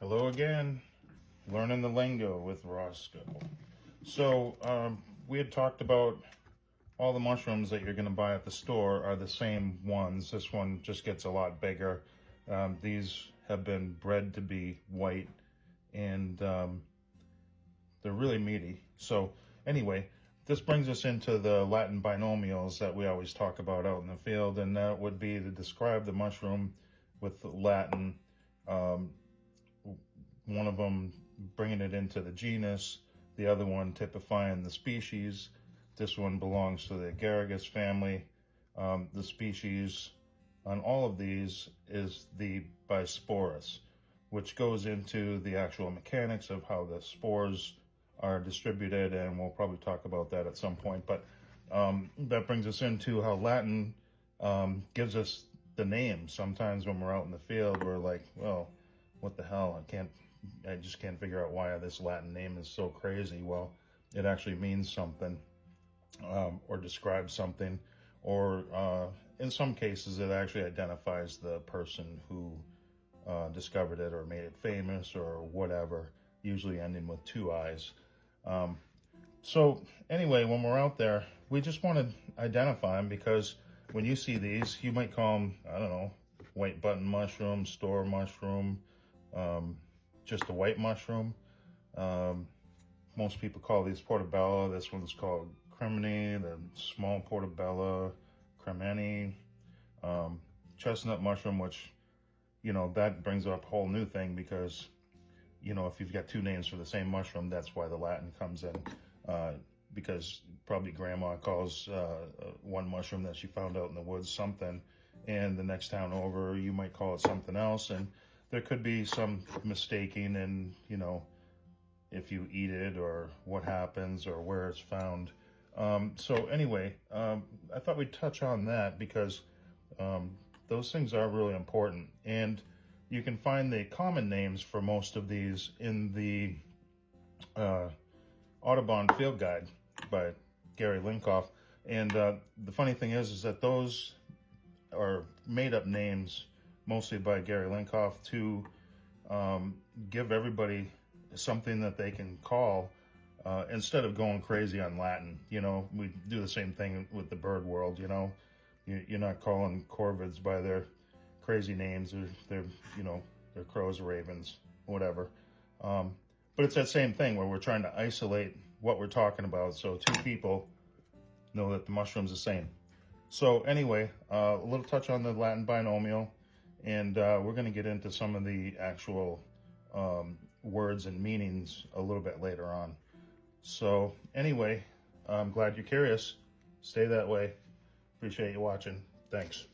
Hello again, learning the lingo with Roscoe. So we had talked about all the mushrooms that you're going to buy at the store are the same ones. This one just gets a lot bigger. These have been bred to be white, and they're really meaty. So anyway, this brings us into the Latin binomials that we always talk about out in the field, and that would be to describe the mushroom with Latin. One of them bringing it into the genus, the other one typifying the species. This one belongs to the agaricus family. The species on all of these is the Bisporus, which goes into the actual mechanics of how the spores are distributed, and we'll probably talk about that at some point. But that brings us into how Latin gives us the name. Sometimes when we're out in the field, we're like, well, what the hell? I just can't figure out why this Latin name is so crazy. Well, it actually means something, or describes something, or in some cases it actually identifies the person who discovered it or made it famous or whatever, usually ending with two I's. So anyway, when we're out there, we just want to identify them, because when you see these, you might call them, I don't know, white button mushroom, store mushroom, just a white mushroom. Most people call these portobello. This one's called crimini, the small portobello, cremini, chestnut mushroom, which, you know, that brings up a whole new thing, because, you know, if you've got two names for the same mushroom, that's why the Latin comes in, because probably grandma calls one mushroom that she found out in the woods something, and the next town over you might call it something else, and there could be some mistaking in, you know, if you eat it or what happens or where it's found. So anyway, I thought we'd touch on that, because those things are really important, and you can find the common names for most of these in the Audubon Field Guide by Gary Linkoff. And the funny thing is that those are made up names mostly by Gary Linkoff to give everybody something that they can call, instead of going crazy on Latin. You know, we do the same thing with the bird world. You know, you're not calling corvids by their crazy names. They're you know, they're crows, ravens, whatever. But it's that same thing where we're trying to isolate what we're talking about, so two people know that the mushroom's the same. So anyway, a little touch on the Latin binomial, and we're going to get into some of the actual words and meanings a little bit later on. So anyway, I'm glad you're curious. Stay that way. Appreciate you watching. Thanks.